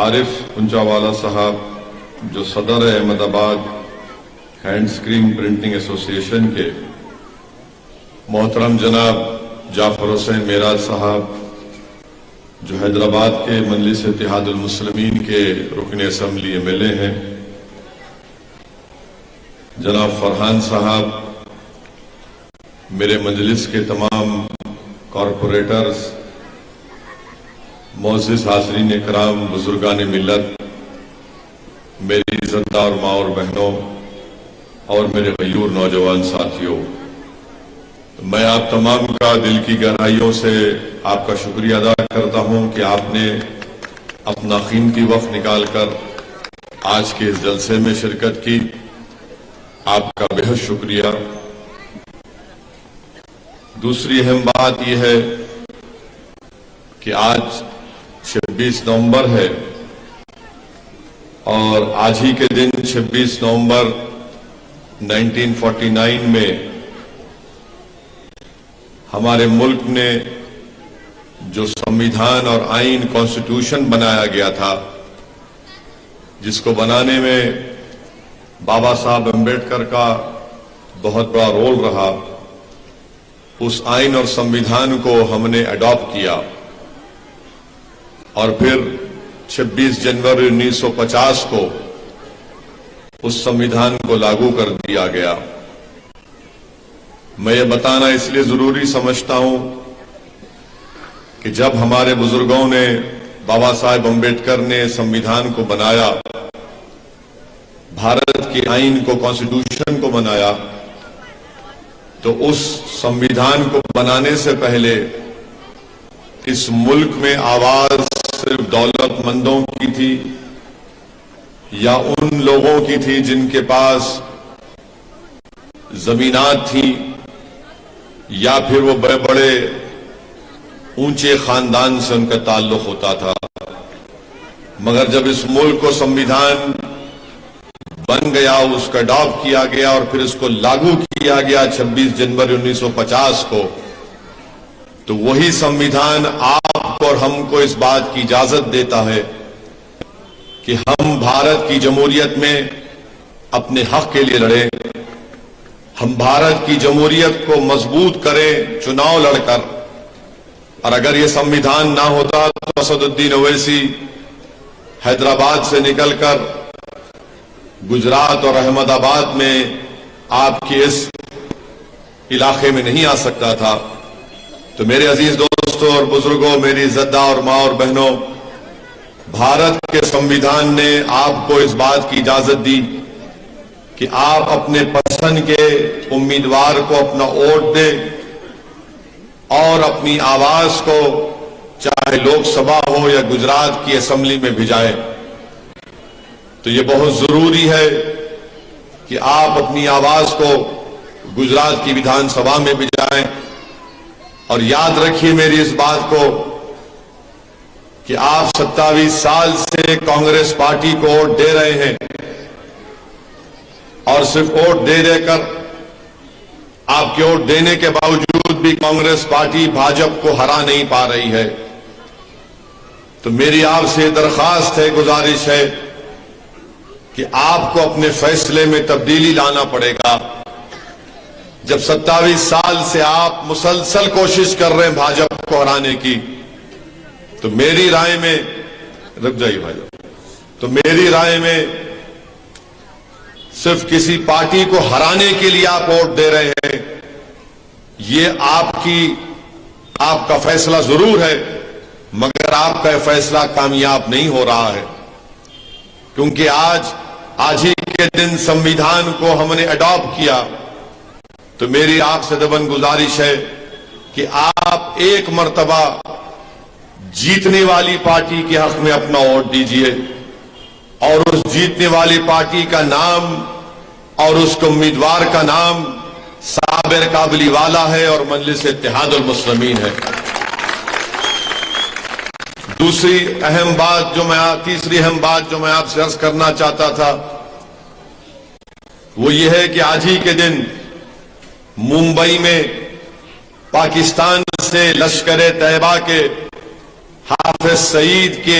عارف پنچاوالا صاحب جو صدر احمد آباد ہینڈ اسکرین پرنٹنگ ایسوسیشن کے، محترم جناب جعفر حسین معراج صاحب جو حیدرآباد کے مجلس اتحاد المسلمین کے رکن اسمبلی ایم ایل اے ہیں، جناب فرحان صاحب، میرے مجلس کے تمام کارپوریٹرز، معزز حاضرین اکرام، بزرگان ملت، میری عزت دار ماں اور بہنوں اور میرے غیور نوجوان ساتھیوں، میں آپ تمام کا دل کی گہرائیوں سے آپ کا شکریہ ادا کرتا ہوں کہ آپ نے اپنا قیمتی وقت نکال کر آج کے اس جلسے میں شرکت کی۔ آپ کا بہت شکریہ۔ دوسری اہم بات یہ ہے کہ آج 26 نومبر ہے اور آج ہی کے دن 26 نومبر 1949 میں ہمارے ملک نے جو سمویدھان اور آئین کانسٹیٹیوشن بنایا گیا تھا، جس کو بنانے میں بابا صاحب امبیڈکر کا بہت بڑا رول رہا، اس آئین اور سمویدھان کو ہم نے اڈاپٹ کیا اور پھر 26 جنوری 1950 کو اس سمویدھان کو لاگو کر دیا گیا۔ میں یہ بتانا اس لیے ضروری سمجھتا ہوں کہ جب ہمارے بزرگوں نے، بابا صاحب امبیڈکر نے سمویدھان کو بنایا، بھارت کے آئین کو، کانسٹیٹیوشن کو بنایا، تو اس سمویدھان کو بنانے سے پہلے اس ملک میں آواز صرف دولت مندوں کی تھی یا ان لوگوں کی تھی جن کے پاس زمینات تھیں، یا پھر وہ بڑے بڑے اونچے خاندان سے ان کا تعلق ہوتا تھا۔ مگر جب اس ملک کو سمویدھان بن گیا، اس کا اڈاپٹ کیا گیا اور پھر اس کو لاگو کیا گیا 26 جنوری 1950 کو، تو وہی سمویدھان آپ کو اور ہم کو اس بات کی اجازت دیتا ہے کہ ہم بھارت کی جمہوریت میں اپنے حق کے لیے لڑیں، ہم بھارت کی جمہوریت کو مضبوط کریں چناؤ لڑ کر۔ اور اگر یہ سمویدھان نہ ہوتا تو اسد الدین اویسی حیدرآباد سے نکل کر گجرات اور احمد آباد میں آپ کے اس علاقے میں نہیں آ سکتا تھا۔ تو میرے عزیز دوستوں اور بزرگوں، میری عزتدار اور ماں اور بہنوں، بھارت کے سمویدھان نے آپ کو اس بات کی اجازت دی کہ آپ اپنے پسند کے امیدوار کو اپنا ووٹ دیں اور اپنی آواز کو چاہے لوک سبھا ہو یا گجرات کی اسمبلی میں بھیجائیں۔ تو یہ بہت ضروری ہے کہ آپ اپنی آواز کو گجرات کی ویدھان سبھا میں بھیجائیں، اور یاد رکھیے میری اس بات کو کہ آپ 27 سال سے کانگریس پارٹی کو ووٹ دے رہے ہیں، اور صرف ووٹ دے دے کر، آپ کے ووٹ دینے کے باوجود بھی کانگریس پارٹی بھاجپ کو ہرا نہیں پا رہی ہے۔ تو میری آپ سے درخواست ہے، گزارش ہے کہ آپ کو اپنے فیصلے میں تبدیلی لانا پڑے گا۔ جب 27 سال سے آپ مسلسل کوشش کر رہے ہیں بھاجپ کو ہرانے کی، تو میری رائے میں، رک جائیے بھائی، تو میری رائے میں صرف کسی پارٹی کو ہرانے کے لیے آپ ووٹ دے رہے ہیں، یہ آپ کا فیصلہ ضرور ہے، مگر آپ کا فیصلہ کامیاب نہیں ہو رہا ہے، کیونکہ آج ہی کے دن سمویدھان کو ہم نے اڈاپٹ کیا۔ تو میری آپ سے دبن گزارش ہے کہ آپ ایک مرتبہ جیتنے والی پارٹی کے حق میں اپنا ووٹ دیجئے، اور اس جیتنے والی پارٹی کا نام اور اس کے امیدوار کا نام صابر کابلی والا ہے اور مجلس اتحاد المسلمین ہے۔ تیسری اہم بات جو میں آپ سے عرض کرنا چاہتا تھا وہ یہ ہے کہ آج ہی کے دن ممبئی میں پاکستان سے لشکر طیبہ کے حافظ سعید کے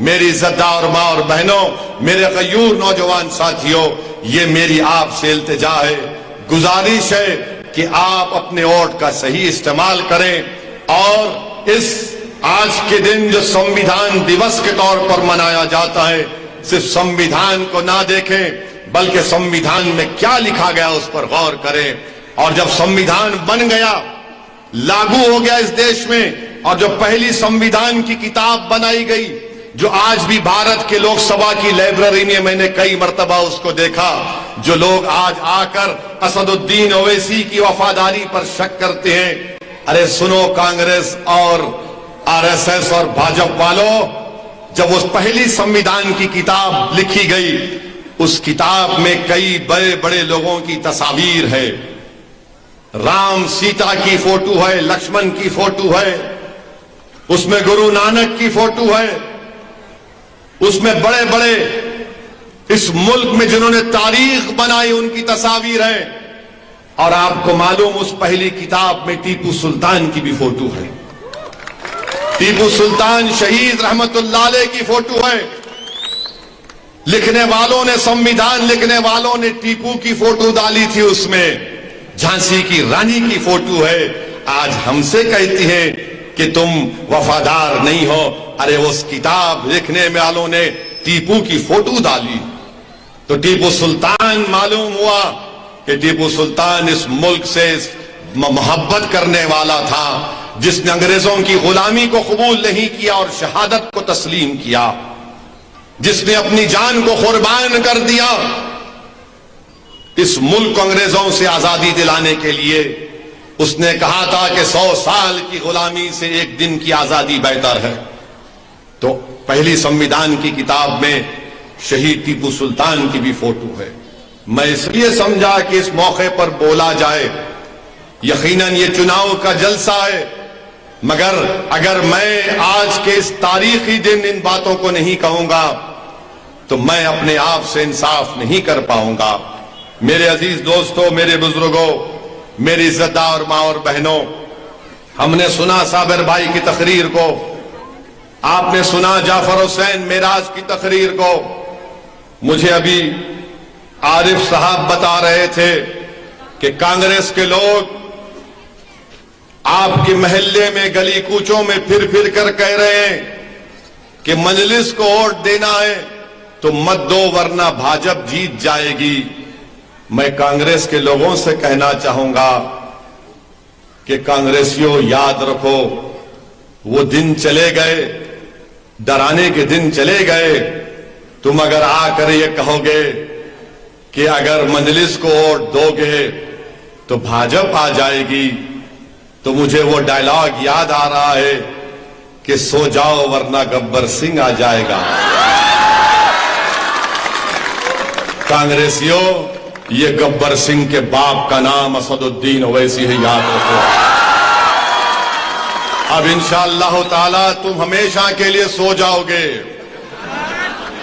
میری زدار ماں اور بہنوں، میرے غیور نوجوان ساتھیوں، یہ میری آپ سے التجا ہے، گزارش ہے کہ آپ اپنے ووٹ کا صحیح استعمال کریں اور اس آج کے دن جو سمویدھان دیوس کے طور پر منایا جاتا ہے، صرف سمویدھان کو نہ دیکھیں بلکہ سمویدھان میں کیا لکھا گیا اس پر غور کریں۔ اور جب سمویدھان بن گیا، لاگو ہو گیا اس دیش میں، اور جو پہلی سمویدھان کی کتاب بنائی گئی، جو آج بھی بھارت کے لوک سبھا کی لائبریری میں میں نے کئی مرتبہ اس کو دیکھا، جو لوگ آج آ کر اسد الدین اویسی کی وفاداری پر شک کرتے ہیں، ارے سنو کانگریس اور آر ایس ایس اور بھاجپ والوں، جب اس پہلی سمویدھان کی کتاب لکھی گئی، اس کتاب میں کئی بڑے بڑے لوگوں کی تصاویر ہے، رام سیتا کی فوٹو ہے، لکشمن کی فوٹو ہے، اس میں گرو نانک کی فوٹو ہے، اس میں بڑے بڑے اس ملک میں جنہوں نے تاریخ بنائی ان کی تصاویر ہے، اور آپ کو معلوم اس پہلی کتاب میں ٹیپو سلطان کی بھی فوٹو ہے، ٹیپو سلطان شہید رحمت اللہ علیہ کی فوٹو ہے۔ لکھنے والوں نے، سمویدھان لکھنے والوں نے ٹیپو کی فوٹو ڈالی تھی، اس میں جھانسی کی رانی کی فوٹو ہے۔ آج ہم سے کہتی ہیں کہ تم وفادار نہیں ہو، ارے اس کتاب لکھنے والوں نے ٹیپو کی فوٹو ڈالی، تو ٹیپو سلطان معلوم ہوا کہ ٹیپو سلطان اس ملک سے محبت کرنے والا تھا، جس نے انگریزوں کی غلامی کو قبول نہیں کیا اور شہادت کو تسلیم کیا، جس نے اپنی جان کو قربان کر دیا اس ملک کو انگریزوں سے آزادی دلانے کے لیے۔ اس نے کہا تھا کہ 100 سال کی غلامی سے ایک دن کی آزادی بہتر ہے۔ تو پہلی سمویدھان کی کتاب میں شہید ٹیپو سلطان کی بھی فوٹو ہے۔ میں اس لیے سمجھا کہ اس موقع پر بولا جائے، یقیناً یہ چناؤ کا جلسہ ہے، مگر اگر میں آج کے اس تاریخی دن ان باتوں کو نہیں کہوں گا تو میں اپنے آپ سے انصاف نہیں کر پاؤں گا۔ میرے عزیز دوستوں، میرے بزرگوں، میری عزت دار ماں اور بہنوں، ہم نے سنا صابر بھائی کی تقریر کو، آپ نے سنا جعفر حسین معراج کی تقریر کو، مجھے ابھی عارف صاحب بتا رہے تھے کہ کانگریس کے لوگ آپ کے محلے میں گلی کوچوں میں پھر پھر کر کہہ رہے ہیں کہ مجلس کو ووٹ دینا ہے تو مت دو ورنہ بھاجپ جیت جائے گی۔ میں کانگریس کے لوگوں سے کہنا چاہوں گا کہ کانگریسیوں یاد رکھو، وہ دن چلے گئے، ڈرانے کے دن چلے گئے۔ تم اگر آ کر یہ کہو گے کہ اگر مجلس کو ووٹ دو گے تو بھاجپ آ جائے گی، تو مجھے وہ ڈائلاگ یاد آ رہا ہے کہ سو جاؤ ورنہ گبر سنگھ آ جائے گا۔ کانگریسیوں، یہ گبر سنگھ کے باپ کا نام اسد الدین اویسی ہے، یاد رکھو۔ اب انشاءاللہ تعالی تم ہمیشہ کے لیے سو جاؤ گے۔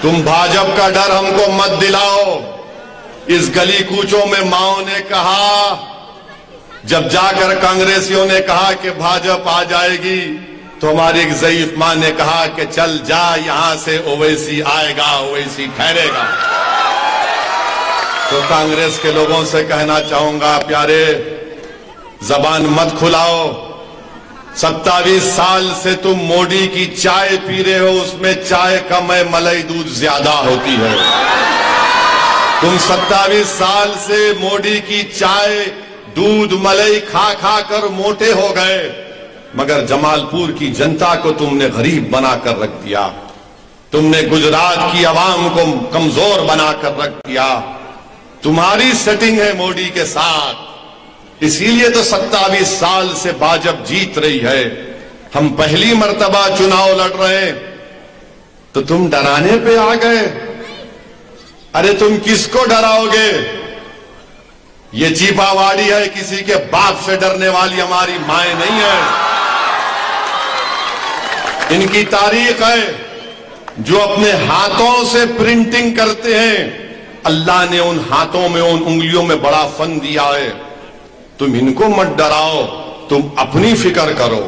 تم بھاجپ کا ڈر ہم کو مت دلاؤ۔ اس گلی کوچوں میں ماؤں نے کہا، جب جا کر کانگریسیوں نے کہا کہ بھاجپ آ جائے گی تو ہماری ایک ضعیف ماں نے کہا کہ چل جا یہاں سے، اویسی آئے گا، اویسی ٹھہرے گا۔ تو کانگریس کے لوگوں سے کہنا چاہوں گا، پیارے زبان مت کھلاؤ۔ 27 سال سے تم موڈی کی چائے پی رہے ہو، اس میں چائے کم ہے، ملائی دودھ زیادہ ہوتی ہے۔ تم 27 سال سے موڈی کی چائے، دودھ، ملائی کھا کھا کر موٹے ہو گئے، مگر جمال پور کی جنتا کو تم نے غریب بنا کر رکھ دیا۔ تم نے گجرات کی عوام کو کمزور بنا کر رکھ دیا۔ تمہاری سیٹنگ ہے موڈی کے ساتھ، اسی لیے تو 27 سال سے بھاجپ جیت رہی ہے۔ ہم پہلی مرتبہ چناؤ لڑ رہے ہیں تو تم ڈرانے پہ آ گئے۔ ارے تم کس کو ڈراؤ گے؟ یہ چیپا واڑی ہے، کسی کے باپ سے ڈرنے والی ہماری مائیں نہیں ہے۔ ان کی تاریخ ہے، جو اپنے ہاتھوں سے پرنٹنگ کرتے ہیں، اللہ نے ان ہاتھوں میں، ان انگلیوں میں بڑا فن دیا ہے۔ تم ان کو مت ڈراؤ، تم اپنی فکر کرو۔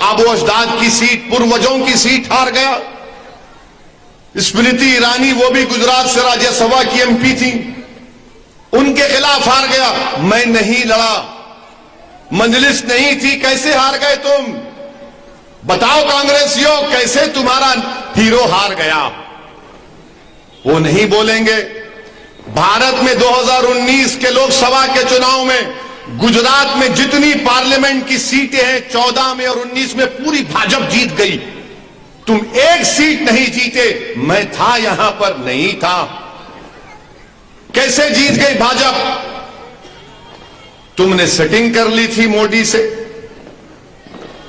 آبو اجداد کی سیٹ، پروجوں کی سیٹ ہار گیا. اسمرتی ایرانی وہ بھی گجرات سے راجیہ سبھا کی ایم پی تھی، ان کے خلاف ہار گیا. میں نہیں لڑا، مجلس نہیں تھی، کیسے ہار گئے تم؟ بتاؤ کانگریسیوں، کیسے تمہارا ہیرو ہار گیا؟ وہ نہیں بولیں گے. بھارت میں 2019 کے لوک سبھا کے چناؤ میں گجرات میں جتنی پارلیمنٹ کی سیٹیں ہیں 14 میں اور 19 میں پوری بھاجپ جیت گئی. تم ایک سیٹ نہیں جیتے. میں تھا یہاں پر، نہیں تھا. کیسے جیت گئی بھاجپ؟ تم نے سیٹنگ کر لی تھی مودی سے.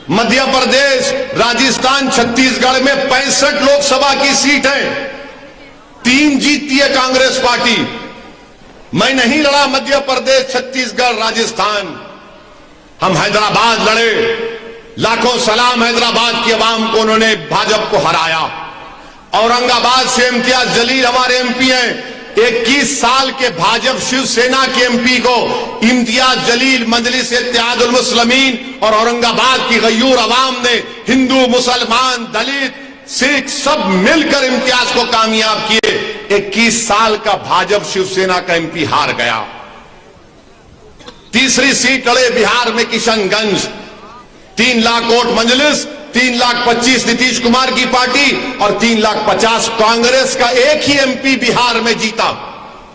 مدھیہ پردیش، راجستھان، چھتیس گڑھ میں 65 لوک سبھا کی سیٹیں، 3 جیتتی ہے کانگریس پارٹی. میں نہیں لڑا مدھیہ پردیش، چھتیس گڑھ، راجستھان. ہم حیدرآباد لڑے. لاکھوں سلام حیدرآباد کی عوام کو، انہوں نے بھاجپ کو ہرایا. اورنگ آباد سے امتیاز جلیل ہمارے ایم پی ہیں. 21 سال کے بھاجپ شیو سینا کے ایم پی کو امتیاز جلیل، مجلس اتحاد المسلمین اور اورنگ آباد کی غیور عوام نے، ہندو، مسلمان، دلت، سکھ سب مل کر امتیاز کو کامیاب کیے. 21 سال کا بھاجپ شیو سینا کا ایم پی ہار گیا. تیسری سیٹ لڑے بہار میں کشن گنج، 3 لاکھ ووٹ مجلس، 3,25,000 نتیش کمار کی پارٹی اور 3,50,000 کانگریس کا. ایک ہی ایم پی بہار میں جیتا.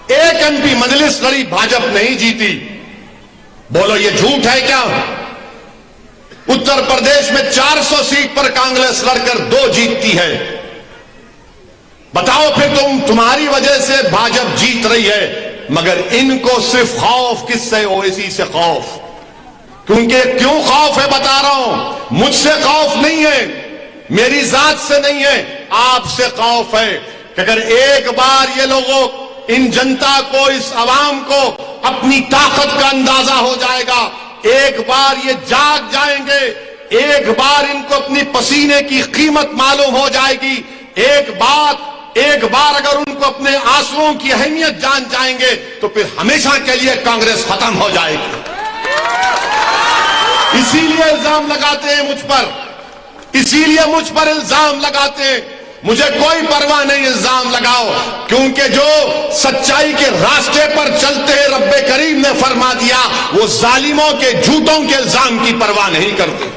ایک ایم پی مجلس لڑی، بھاجپ نہیں جیتی. بولو یہ جھوٹ ہے کیا؟ اتر پردیش میں 400 سیٹ پر کانگریس لڑ کر 2 جیتتی ہے. بتاؤ پھر تمہاری وجہ سے بھاجپ جیت رہی ہے. مگر ان کو صرف خوف کس سے؟ اویسی سے خوف. کیونکہ کیوں خوف ہے بتا رہا ہوں. مجھ سے خوف نہیں ہے، میری ذات سے نہیں ہے، آپ سے خوف ہے کہ اگر ایک بار یہ لوگوں، ان جنتا کو، اس عوام کو اپنی طاقت کا اندازہ ہو جائے گا، ایک بار یہ جاگ جائیں گے، ایک بار ان کو اپنی پسینے کی قیمت معلوم ہو جائے گی، ایک بار اگر ان کو اپنے آنسوؤں کی اہمیت جان جائیں گے تو پھر ہمیشہ کے لیے کانگریس ختم ہو جائے گی. اسی لیے الزام لگاتے ہیں مجھ پر، اسی لیے مجھ پر الزام لگاتے ہیں. مجھے کوئی پرواہ نہیں، الزام لگاؤ. کیونکہ جو سچائی کے راستے پر چلتے ہیں، رب کریم نے فرما دیا، وہ ظالموں کے، جھوٹوں کے الزام کی پرواہ نہیں کرتے.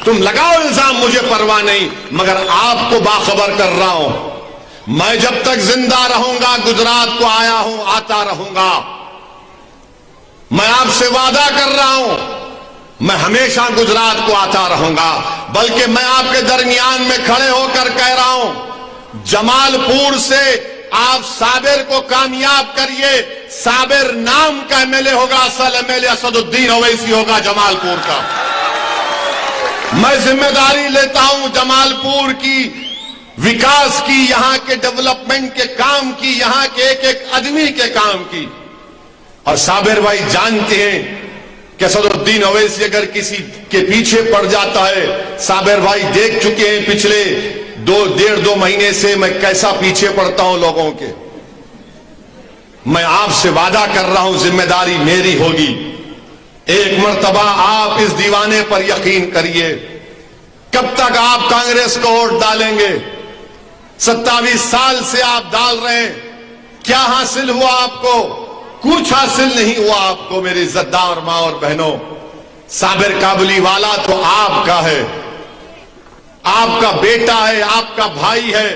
تم لگاؤ الزام، مجھے پرواہ نہیں. مگر آپ کو باخبر کر رہا ہوں، میں جب تک زندہ رہوں گا گجرات کو آیا ہوں، آتا رہوں گا. میں آپ سے وعدہ کر رہا ہوں، میں ہمیشہ گجرات کو آتا رہوں گا. بلکہ میں آپ کے درمیان میں کھڑے ہو کر کہہ رہا ہوں، جمال پور سے آپ صابر کو کامیاب کریے. صابر نام کا ایم ایل اے ہوگا، اصل ایم ایل اے اسد الدین اویسی ہوگا جمال پور کا. میں ذمہ داری لیتا ہوں جمال پور کی وکاس کی، یہاں کے ڈیولپمنٹ کے کام کی، یہاں کے ایک ایک آدمی کے کام کی. اور صابر بھائی جانتے ہیں کہ اسد الدین اویسی اگر کسی کے پیچھے پڑ جاتا ہے، صابر بھائی دیکھ چکے ہیں پچھلے 1.5-2 مہینے سے میں کیسا پیچھے پڑتا ہوں لوگوں کے. میں آپ سے وعدہ کر رہا ہوں، ذمہ داری میری ہوگی. ایک مرتبہ آپ اس دیوانے پر یقین کریے. کب تک آپ کانگریس کو ووٹ ڈالیں گے؟ 27 سال سے آپ ڈال رہے ہیں. کیا حاصل ہوا آپ کو؟ کچھ حاصل نہیں ہوا آپ کو میری عزتدار ماں اور بہنوں. صابر کابلی والا تو آپ کا ہے، آپ کا بیٹا ہے، آپ کا بھائی ہے.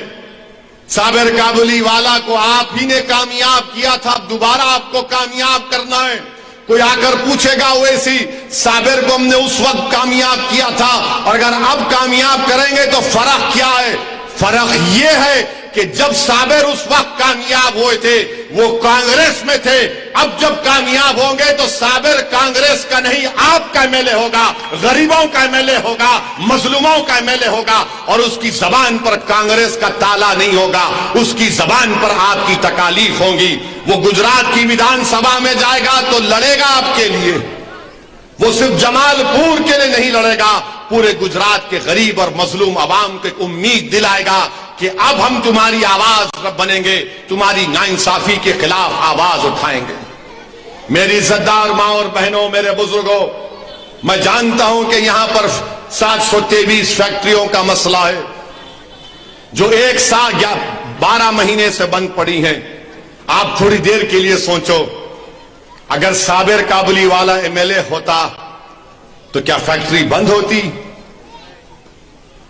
صابر کابلی والا کو آپ ہی نے کامیاب کیا تھا، اب دوبارہ آپ کو کامیاب کرنا ہے. کوئی آ کر پوچھے گا ویسی صابر کو ہم نے اس وقت کامیاب کیا تھا اور اگر اب کامیاب کریں گے تو فرق کیا ہے؟ فرق یہ ہے کہ جب صابر اس وقت کامیاب ہوئے تھے وہ کانگریس میں تھے، اب جب کامیاب ہوں گے تو صابر کانگریس کا نہیں آپ کا ایم ایل اے ہوگا، غریبوں کا ایم ایل اے ہوگا، مظلوموں کا ایم ایل اے ہوگا. اور اس کی زبان پر کانگریس کا تالا نہیں ہوگا، اس کی زبان پر آپ کی تکالیف ہوں گی. وہ گجرات کی ویدھان سبھا میں جائے گا تو لڑے گا آپ کے لیے. وہ صرف جمال پور کے لیے نہیں لڑے گا، پورے گجرات کے غریب اور مظلوم عوام کو ایک امید دلائے گا کہ اب ہم تمہاری آواز بنیں گے، تمہاری ناانصافی کے خلاف آواز اٹھائیں گے. میری عزتدار ماں اور بہنوں، میرے بزرگوں، میں جانتا ہوں کہ یہاں پر 723 فیکٹریوں کا مسئلہ ہے جو 1 سال یا 12 مہینے سے بند پڑی ہیں. آپ تھوڑی دیر کے لیے سوچو، اگر صابر کابلی والا ایم ایل اے ہوتا تو کیا فیکٹری بند ہوتی؟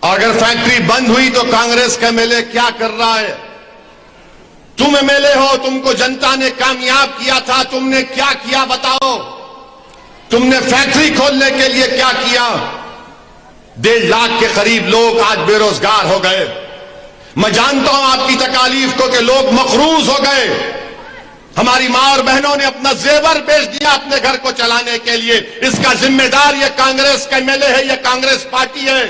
اور اگر فیکٹری بند ہوئی تو کانگریس کا ایم ایل اے کیا کر رہا ہے؟ تم ایم ایل اے ہو، تم کو جنتا نے کامیاب کیا تھا، تم نے کیا کیا بتاؤ؟ تم نے فیکٹری کھولنے کے لیے کیا کیا؟ 1.5 لاکھ کے قریب لوگ آج بے روزگار ہو گئے. میں جانتا ہوں آپ کی تکالیف کو کہ لوگ مقروض ہو گئے. ہماری ماں اور بہنوں نے اپنا زیور بیچ دیا اپنے گھر کو چلانے کے لیے. اس کا ذمہ دار یہ کانگریس کا ایم ایل اے ہے، یہ کانگریس پارٹی ہے.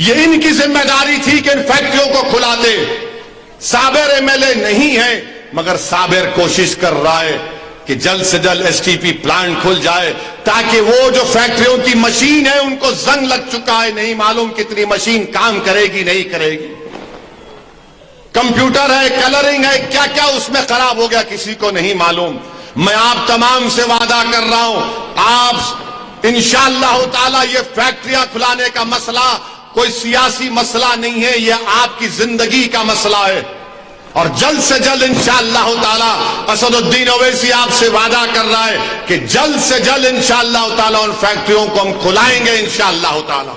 یہ ان کی ذمہ داری تھی کہ ان فیکٹریوں کو کھلا دے. صابر ایم ایل اے نہیں ہے، مگر صابر کوشش کر رہا ہے کہ جلد سے جلد ایس ٹی پی پلانٹ کھل جائے تاکہ وہ جو فیکٹریوں کی مشین ہے ان کو زنگ لگ چکا ہے، نہیں معلوم کتنی مشین کام کرے گی نہیں کرے گی. کمپیوٹر ہے، کلرنگ ہے، کیا کیا اس میں خراب ہو گیا کسی کو نہیں معلوم. میں آپ تمام سے وعدہ کر رہا ہوں، آپ انشاءاللہ تعالی یہ فیکٹریاں کھلانے کا مسئلہ کوئی سیاسی مسئلہ نہیں ہے، یہ آپ کی زندگی کا مسئلہ ہے. اور جلد سے جلد انشاءاللہ تعالی اسد الدین اویسی آپ سے وعدہ کر رہا ہے کہ جلد سے جلد انشاءاللہ تعالی ان فیکٹریوں کو ہم کھلائیں گے انشاءاللہ تعالی.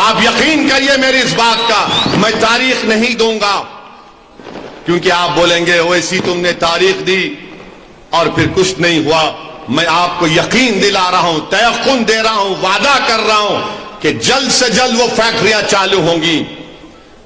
آپ یقین کریے میری اس بات کا، میں تاریخ نہیں دوں گا کیونکہ آپ بولیں گے اویسی تم نے تاریخ دی اور پھر کچھ نہیں ہوا. میں آپ کو یقین دلا رہا ہوں، تیقن دے رہا ہوں، وعدہ کر رہا ہوں کہ جلد سے جلد وہ فیکٹریاں چالو ہوں گی.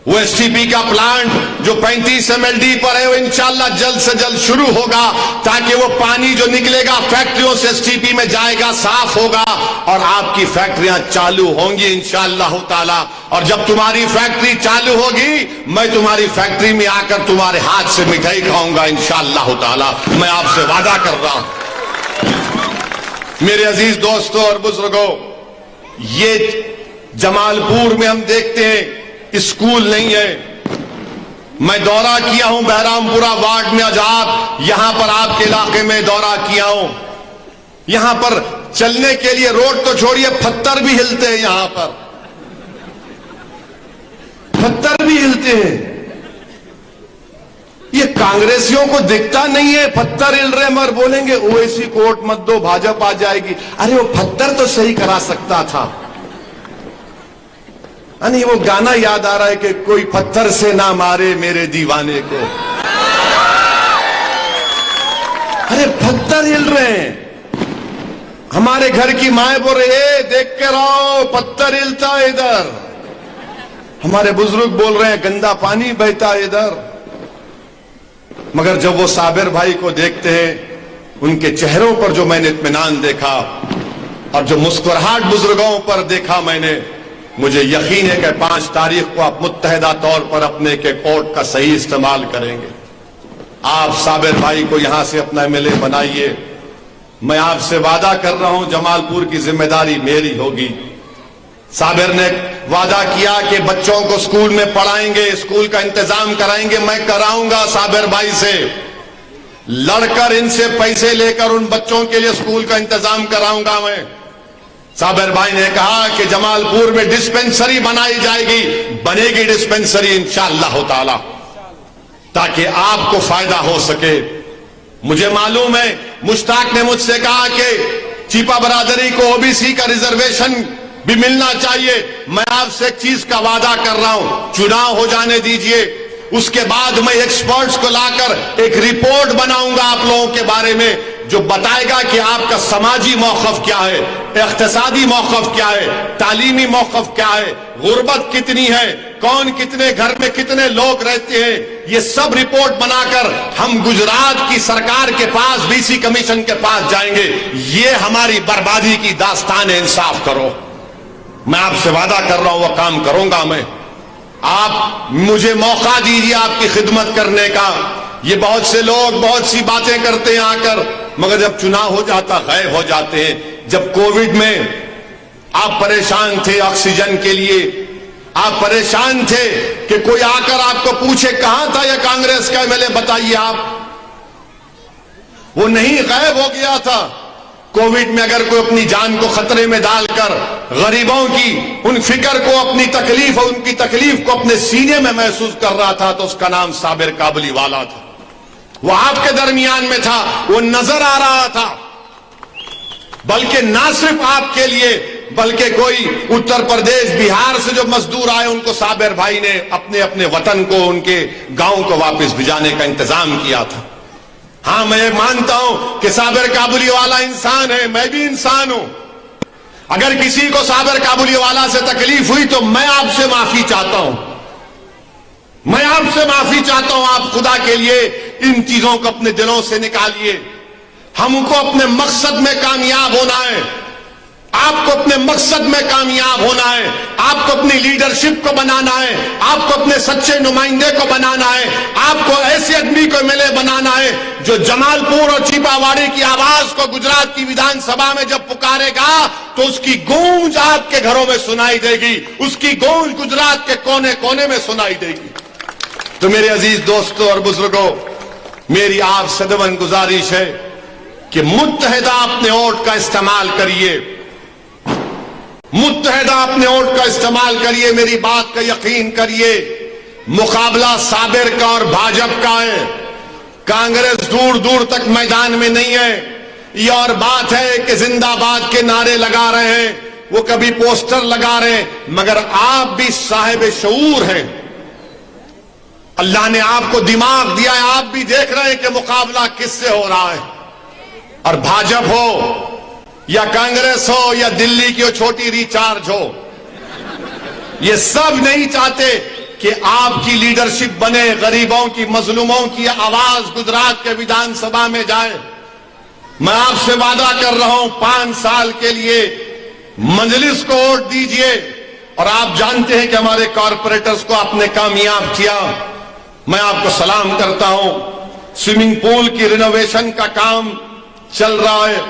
وہ ایس ٹی پی کا پلانٹ جو 35 MLD پر ہے وہ انشاءاللہ جلد سے جلد شروع ہوگا تاکہ وہ پانی جو نکلے گا فیکٹریوں سے ایس ٹی پی میں جائے گا، صاف ہوگا اور آپ کی فیکٹریاں چالو ہوں گی انشاءاللہ تعالی. اور جب تمہاری فیکٹری چالو ہوگی میں تمہاری فیکٹری میں آ کر تمہارے ہاتھ سے مٹھائی کھاؤں گا انشاءاللہ تعالی. میں آپ سے وعدہ کر رہا ہوں. میرے عزیز دوستوں اور بزرگوں، یہ جمال پور میں ہم دیکھتے ہیں اسکول نہیں ہے. میں دورہ کیا ہوں بہرام پورہ وارڈ میں، آج آپ یہاں پر آپ کے علاقے میں دورہ کیا ہوں. یہاں پر چلنے کے لیے روڈ تو چھوڑیے، پتھر بھی ہلتے ہیں. یہاں پر پتھر بھی ہلتے ہیں. یہ کانگریسیوں کو دکھتا نہیں ہے پتھر ہل رہے، مگر بولیں گے اویسی کو ووٹ مت دو بھاجپ آ جائے گی. ارے وہ پتھر تو صحیح کرا سکتا تھا. یعنی وہ گانا یاد آ رہا ہے کہ کوئی پتھر سے نہ مارے میرے دیوانے کو. ارے پتھر ہل رہے ہیں. ہمارے گھر کی مائیں بول رہے ہیں دیکھ کے رہو پتھر ہلتا ہے ادھر. ہمارے بزرگ بول رہے ہیں گندا پانی بہتا ہے ادھر. مگر جب وہ صابر بھائی کو دیکھتے ہیں، ان کے چہروں پر جو میں نے اطمینان دیکھا اور جو مسکراہٹ بزرگوں پر دیکھا میں نے، مجھے یقین ہے کہ 5 تاریخ کو آپ متحدہ طور پر اپنے کے کوٹ کا صحیح استعمال کریں گے. آپ صابر بھائی کو یہاں سے اپنا ایم ایل اے بنائیے. میں آپ سے وعدہ کر رہا ہوں جمال پور کی ذمہ داری میری ہوگی. صابر نے وعدہ کیا کہ بچوں کو اسکول میں پڑھائیں گے، اسکول کا انتظام کرائیں گے. میں کراؤں گا صابر بھائی سے لڑ کر، ان سے پیسے لے کر ان بچوں کے لیے اسکول کا انتظام کراؤں گا. میں صابر بھائی نے کہا کہ جمال پور میں ڈسپنسری بنائی جائے گی، بنے گی ڈسپنسری انشاءاللہ تعالی تاکہ آپ کو فائدہ ہو سکے. مجھے معلوم ہے مشتاق نے مجھ سے کہا کہ چیپا برادری کو او بی سی کا ریزرویشن بھی ملنا چاہیے. میں آپ سے ایک چیز کا وعدہ کر رہا ہوں، چناؤ ہو جانے دیجئے، اس کے بعد میں ایکسپرٹس کو لا کر ایک رپورٹ بناؤں گا آپ لوگوں کے بارے میں جو بتائے گا کہ آپ کا سماجی موقف کیا ہے، اقتصادی موقف کیا ہے، تعلیمی موقف کیا ہے، غربت کتنی ہے، کون کتنے گھر میں کتنے لوگ رہتے ہیں. یہ سب رپورٹ بنا کر ہم گجرات کی سرکار کے پاس، بی سی کمیشن کے پاس جائیں گے. یہ ہماری بربادی کی داستان ہے، انصاف کرو. میں آپ سے وعدہ کر رہا ہوں وہ کام کروں گا. میں آپ مجھے موقع دیجیے آپ کی خدمت کرنے کا. یہ بہت سے لوگ بہت سی باتیں کرتے ہیں آ کر، مگر جب چناؤ ہو جاتا غائب ہو جاتے ہیں. جب کووڈ میں آپ پریشان تھے آکسیجن کے لیے، آپ پریشان تھے کہ کوئی آ کر آپ کو پوچھے کہاں تھا یہ کانگریس کا ایم ایل اے بتائیے آپ. وہ نہیں، غائب ہو گیا تھا. کووڈ میں اگر کوئی اپنی جان کو خطرے میں ڈال کر غریبوں کی ان فکر کو، اپنی تکلیف اور ان کی تکلیف کو اپنے سینے میں محسوس کر رہا تھا تو اس کا نام صابر کابلی والا تھا. وہ آپ کے درمیان میں تھا، وہ نظر آ رہا تھا. بلکہ نہ صرف آپ کے لیے بلکہ کوئی اتر پردیش بہار سے جو مزدور آئے ان کو صابر بھائی نے اپنے اپنے وطن کو، ان کے گاؤں کو واپس بھجانے کا انتظام کیا تھا. ہاں میں مانتا ہوں کہ صابر کابلی والا انسان ہے، میں بھی انسان ہوں. اگر کسی کو صابر کابلی والا سے تکلیف ہوئی تو میں آپ سے معافی چاہتا ہوں. میں آپ سے معافی چاہتا ہوں. آپ خدا کے لیے ان چیزوں کو اپنے دلوں سے نکالیے. ہم کو اپنے مقصد میں کامیاب ہونا ہے. آپ کو اپنے مقصد میں کامیاب ہونا ہے. آپ کو اپنی لیڈرشپ کو بنانا ہے. آپ کو اپنے سچے نمائندے کو بنانا ہے. آپ کو ایسے آدمی کو ملے بنانا ہے جو جمال پور اور چیپا واڑی کی آواز کو گجرات کی ویدھان سبھا میں جب پکارے گا تو اس کی گونج آپ کے گھروں میں سنائی دے گی. اس کی گونج گجرات کے کونے کونے میں سنائی دے گی. تو میرے عزیز دوستوں اور بزرگوں، میری آپ سے دبن گزارش ہے کہ متحدہ اپنے ووٹ کا استعمال کریے. متحدہ اپنے ووٹ کا استعمال کریے. میری بات کا یقین کریے. مقابلہ صابر کا اور بھاجپ کا ہے. کانگریس دور دور تک میدان میں نہیں ہے. یہ اور بات ہے کہ زندہ باد کے نعرے لگا رہے ہیں، وہ کبھی پوسٹر لگا رہے ہیں، مگر آپ بھی صاحب شعور ہیں. اللہ نے آپ کو دماغ دیا ہے. آپ بھی دیکھ رہے ہیں کہ مقابلہ کس سے ہو رہا ہے. اور بھاجپ ہو یا کانگریس ہو یا دلی کی چھوٹی ریچارج ہو، یہ سب نہیں چاہتے کہ آپ کی لیڈرشپ بنے، غریبوں کی، مظلوموں کی آواز گجرات کے ویدھان سبھا میں جائے. میں آپ سے وعدہ کر رہا ہوں 5 سال کے لیے مجلس کو ووٹ دیجئے. اور آپ جانتے ہیں کہ ہمارے کارپوریٹرز کو آپ نے کامیاب کیا. میں آپ کو سلام کرتا ہوں. سوئمنگ پول کی رینوویشن کا کام چل رہا ہے.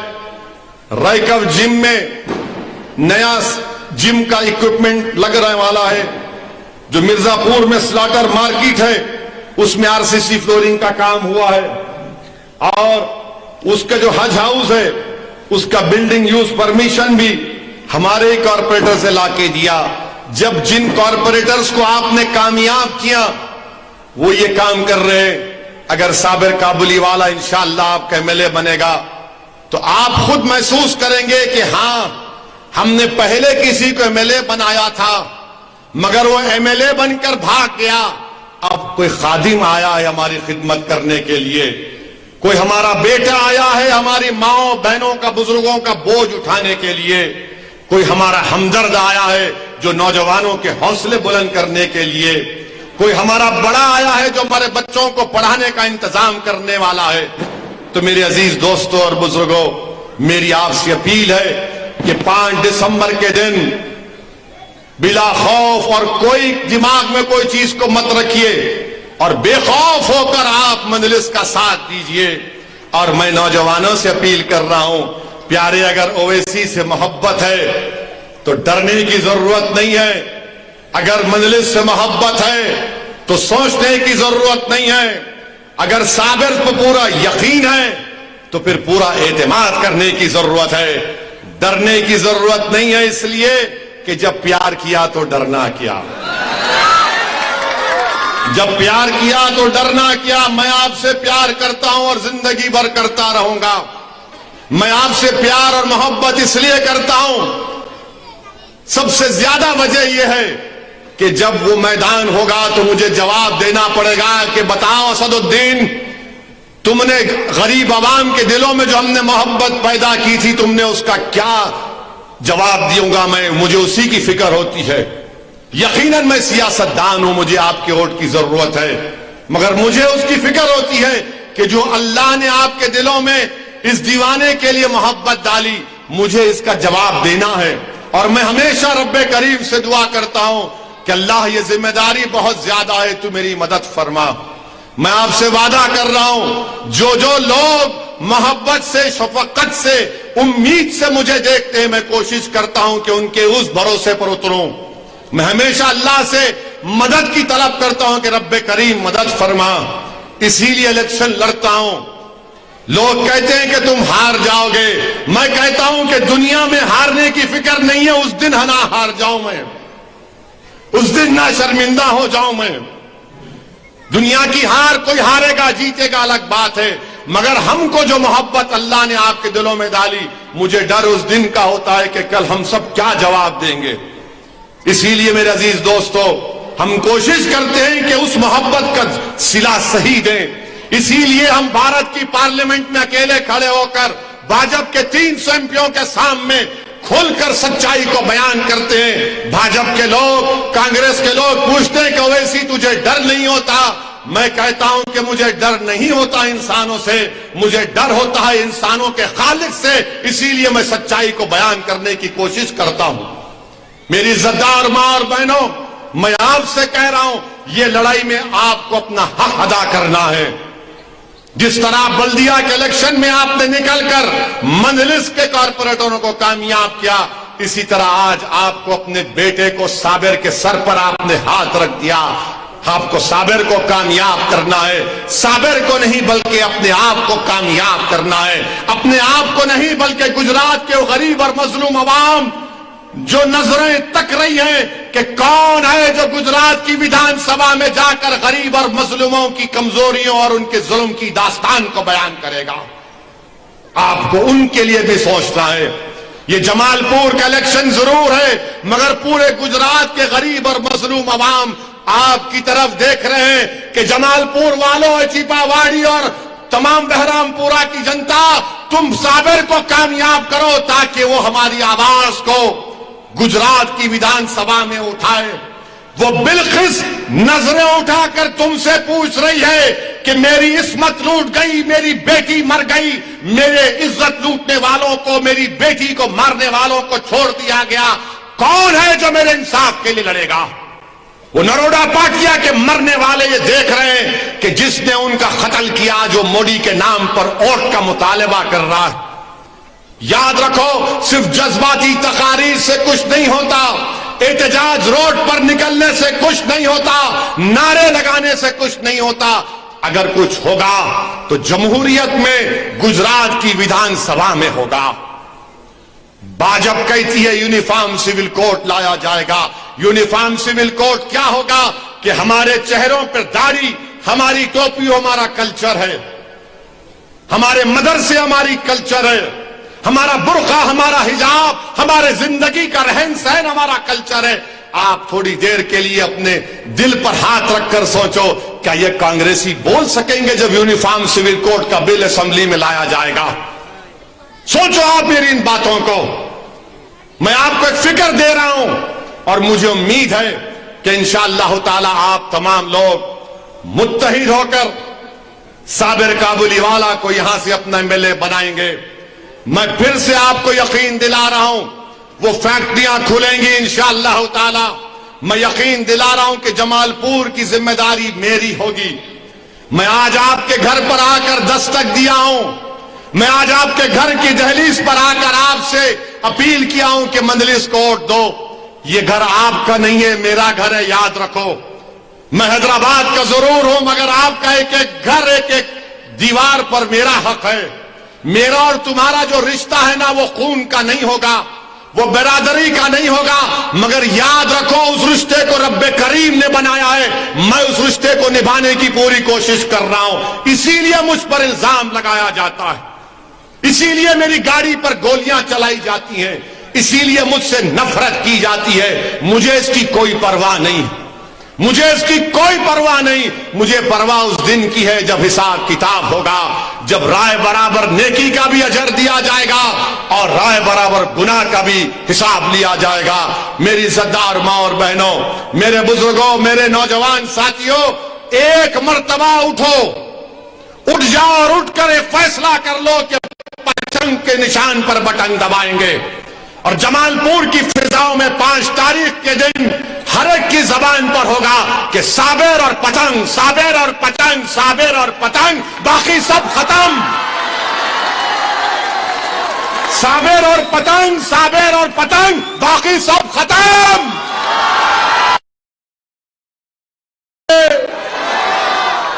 رائکو جم میں نیا جم کا اکوپمنٹ لگ رہے والا ہے. جو مرزا پور میں سلاٹر مارکیٹ ہے اس میں RCC فلورنگ کا کام ہوا ہے. اور اس کا جو حج ہاؤس ہے اس کا بلڈنگ یوز پرمیشن بھی ہمارے کارپوریٹر سے لا کے دیا. جب جن کارپوریٹرز کو آپ نے کامیاب کیا وہ یہ کام کر رہے ہیں. اگر صابر کابلی والا انشاءاللہ آپ کا MLA بنے گا تو آپ خود محسوس کریں گے کہ ہاں ہم نے پہلے کسی کو MLA بنایا تھا مگر وہ MLA بن کر بھاگ گیا. اب کوئی خادم آیا ہے ہماری خدمت کرنے کے لیے. کوئی ہمارا بیٹا آیا ہے ہماری ماؤں بہنوں کا، بزرگوں کا بوجھ اٹھانے کے لیے. کوئی ہمارا ہمدرد آیا ہے جو نوجوانوں کے حوصلے بلند کرنے کے لیے. کوئی ہمارا بڑا آیا ہے جو ہمارے بچوں کو پڑھانے کا انتظام کرنے والا ہے. تو میرے عزیز دوستوں اور بزرگوں، میری آپ سے اپیل ہے کہ 5 دسمبر کے دن بلا خوف اور کوئی دماغ میں کوئی چیز کو مت رکھیے اور بے خوف ہو کر آپ مجلس کا ساتھ دیجئے. اور میں نوجوانوں سے اپیل کر رہا ہوں، پیارے اگر اویسی سے محبت ہے تو ڈرنے کی ضرورت نہیں ہے. اگر مجلس سے محبت ہے تو سوچنے کی ضرورت نہیں ہے. اگر صابر کو پورا یقین ہے تو پھر پورا اعتماد کرنے کی ضرورت ہے. ڈرنے کی ضرورت نہیں ہے، اس لیے کہ جب پیار کیا تو ڈرنا کیا. جب پیار کیا تو ڈرنا کیا. میں آپ سے پیار کرتا ہوں اور زندگی بھر کرتا رہوں گا. میں آپ سے پیار اور محبت اس لیے کرتا ہوں، سب سے زیادہ وجہ یہ ہے کہ جب وہ میدان ہوگا تو مجھے جواب دینا پڑے گا کہ بتاؤ اسد الدین، تم نے غریب عوام کے دلوں میں جو ہم نے محبت پیدا کی تھی تم نے اس کا کیا جواب دوں گا. مجھے اسی کی فکر ہوتی ہے. یقیناً میں سیاستدان ہوں، مجھے آپ کے ووٹ کی ضرورت ہے، مگر مجھے اس کی فکر ہوتی ہے کہ جو اللہ نے آپ کے دلوں میں اس دیوانے کے لیے محبت ڈالی مجھے اس کا جواب دینا ہے. اور میں ہمیشہ رب کریم سے دعا کرتا ہوں کہ اللہ یہ ذمہ داری بہت زیادہ ہے، تو میری مدد فرما. میں آپ سے وعدہ کر رہا ہوں، جو لوگ محبت سے، شفقت سے، امید سے مجھے دیکھتے ہیں میں کوشش کرتا ہوں کہ ان کے اس بھروسے پر اتروں. میں ہمیشہ اللہ سے مدد کی طلب کرتا ہوں کہ رب کریم مدد فرما. اسی لیے الیکشن لڑتا ہوں. لوگ کہتے ہیں کہ تم ہار جاؤ گے، میں کہتا ہوں کہ دنیا میں ہارنے کی فکر نہیں ہے، اس دن نہ ہار جاؤں میں، اس دن نہ شرمندہ ہو جاؤں میں۔ دنیا کی ہار کوئی ہارے گا جیتے گا الگ بات ہے، مگر ہم کو جو محبت اللہ نے آپ کے دلوں میں ڈالی، مجھے ڈر اس دن کا ہوتا ہے کہ کل ہم سب کیا جواب دیں گے۔ اسی لیے میرے عزیز دوستو، ہم کوشش کرتے ہیں کہ اس محبت کا صلہ صحیح دیں۔ اسی لیے ہم بھارت کی پارلیمنٹ میں اکیلے کھڑے ہو کر بھاجپ کے 300 ایم پیوں کے سامنے کھل کر سچائی کو بیان کرتے ہیں۔ بھاجپ کے لوگ، کانگریس کے لوگ پوچھتے ہیں کہ اویسی تجھے ڈر نہیں ہوتا؟ میں کہتا ہوں کہ مجھے ڈر نہیں ہوتا انسانوں سے، مجھے ڈر ہوتا ہے انسانوں کے خالق سے، اسی لیے میں سچائی کو بیان کرنے کی کوشش کرتا ہوں۔ میری عزتدار ماں اور بہنوں، میں آپ سے کہہ رہا ہوں، یہ لڑائی میں آپ کو اپنا حق ادا کرنا ہے۔ جس طرح بلدیہ کے الیکشن میں آپ نے نکل کر مجلس کے کارپوریٹروں کو کامیاب کیا، اسی طرح آج آپ کو اپنے بیٹے کو صابر کے سر پر آپ نے ہاتھ رکھ دیا۔ آپ کو صابر کو کامیاب کرنا ہے، صابر کو نہیں بلکہ اپنے آپ کو کامیاب کرنا ہے، اپنے آپ کو نہیں بلکہ گجرات کے غریب اور مظلوم عوام جو نظریں تک رہی ہیں کہ کون ہے جو گجرات کی ویدھان سبھا میں جا کر غریب اور مظلوموں کی کمزوریوں اور ان کے ظلم کی داستان کو بیان کرے گا، آپ کو ان کے لیے بھی سوچنا ہے۔ یہ جمال پور کا الیکشن ضرور ہے، مگر پورے گجرات کے غریب اور مظلوم عوام آپ کی طرف دیکھ رہے ہیں کہ جمال پور والوں، چیپا واڑی اور تمام بہرام پورا کی جنتا، تم صابر کو کامیاب کرو تاکہ وہ ہماری آواز کو گجرات کی ویدھان سبھا میں اٹھائے۔ وہ بلقیس نظریں اٹھا کر تم سے پوچھ رہی ہے کہ میری عصمت لوٹ گئی، میری بیٹی مر گئی، میرے عزت لوٹنے والوں کو، میری بیٹی کو مارنے والوں کو چھوڑ دیا گیا، کون ہے جو میرے انصاف کے لیے لڑے گا؟ وہ نروڈا پاٹیا کے مرنے والے یہ دیکھ رہے ہیں کہ جس نے ان کا قتل کیا، جو موڈی کے نام پر ووٹ کا مطالبہ کر رہا ہے۔ یاد رکھو، صرف جذباتی تقاریر سے کچھ نہیں ہوتا، احتجاج روڈ پر نکلنے سے کچھ نہیں ہوتا، نعرے لگانے سے کچھ نہیں ہوتا۔ اگر کچھ ہوگا تو جمہوریت میں گجرات کی ویدھان سبھا میں ہوگا۔ بھاجپ کہتی ہے یونیفارم سول کوڈ لایا جائے گا۔ یونیفارم سول کوڈ کیا ہوگا کہ ہمارے چہروں پر داڑھی، ہماری ٹوپی ہمارا کلچر ہے، ہمارے مدرسے ہماری کلچر ہے، ہمارا برقع، ہمارا حجاب، ہمارے زندگی کا رہن سہن ہمارا کلچر ہے۔ آپ تھوڑی دیر کے لیے اپنے دل پر ہاتھ رکھ کر سوچو، کیا یہ کانگریسی بول سکیں گے جب یونیفارم سول کوڈ کا بل اسمبلی میں لایا جائے گا؟ سوچو آپ میری ان باتوں کو۔ میں آپ کو ایک فکر دے رہا ہوں اور مجھے امید ہے کہ انشاءاللہ تعالی آپ تمام لوگ متحد ہو کر صابر کابلی والا کو یہاں سے اپنا ایم ایل اے بنائیں گے۔ میں پھر سے آپ کو یقین دلا رہا ہوں، وہ فیکٹریاں کھلیں گی انشاءاللہ تعالی۔ میں یقین دلا رہا ہوں کہ جمال پور کی ذمہ داری میری ہوگی۔ میں آج آپ کے گھر پر آ کر دستک دیا ہوں، میں آج آپ کے گھر کی دہلیز پر آ کر آپ سے اپیل کیا ہوں کہ مجلس کو ووٹ دو۔ یہ گھر آپ کا نہیں ہے، میرا گھر ہے، یاد رکھو۔ میں حیدرآباد کا ضرور ہوں، مگر آپ کا ایک ایک گھر، ایک ایک دیوار پر میرا حق ہے۔ میرا اور تمہارا جو رشتہ ہے نا، وہ خون کا نہیں ہوگا، وہ برادری کا نہیں ہوگا، مگر یاد رکھو اس رشتے کو رب کریم نے بنایا ہے، میں اس رشتے کو نبھانے کی پوری کوشش کر رہا ہوں۔ اسی لیے مجھ پر الزام لگایا جاتا ہے، اسی لیے میری گاڑی پر گولیاں چلائی جاتی ہیں، اسی لیے مجھ سے نفرت کی جاتی ہے۔ مجھے اس کی کوئی پرواہ نہیں، مجھے اس کی کوئی پرواہ نہیں۔ مجھے پرواہ اس دن کی ہے جب حساب کتاب ہوگا، جب رائے برابر نیکی کا بھی اجر دیا جائے گا اور رائے برابر گناہ کا بھی حساب لیا جائے گا۔ میری عزتدار ماں اور بہنوں، میرے بزرگوں، میرے نوجوان ساتھیوں، ایک مرتبہ اٹھو، اٹھ جاؤ اور اٹھ کر ایک فیصلہ کر لو کہ پتنگ کے نشان پر بٹن دبائیں گے۔ اور جمال پور کی فضاؤں میں 5 تاریخ کے دن ہر ایک کی زبان پر ہوگا کہ صابر اور پتنگ، صابر اور پتنگ، صابر اور پتنگ، باقی سب ختم۔ صابر اور پتنگ، صابر اور پتنگ، باقی سب ختم۔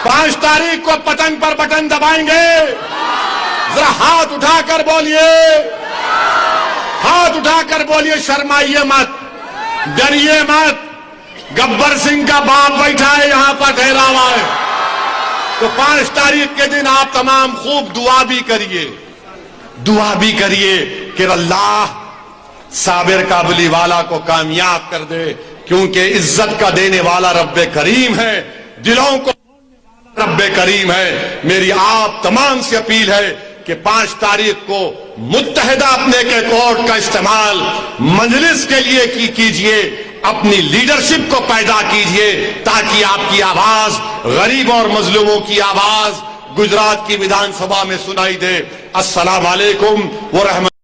5 تاریخ کو پتنگ پر بٹن دبائیں گے، ہاتھ اٹھا کر بولیے، ہاتھ اٹھا کر بولیے، شرمائیے مت، ڈریے مت۔ گبر سنگھ کا باپ بیٹھا ہے یہاں پر ٹھہرا ہوا ہے، تو 5 تاریخ کے دن آپ تمام خوب دعا بھی کریے، دعا بھی کریے کہ اللہ صابر کابلی والا کو کامیاب کر دے، کیونکہ عزت کا دینے والا رب کریم ہے، دلوں کو رب کریم ہے۔ میری آپ تمام سے اپیل ہے کہ 5 تاریخ کو متحدہ اپنے کے کوڈ کا استعمال مجلس کے لیے کیجئے، اپنی لیڈرشپ کو پیدا کیجئے، تاکہ آپ کی آواز، غریبوں اور مظلوموں کی آواز گجرات کی ویدھان سبھا میں سنائی دے۔ السلام علیکم ورحمۃ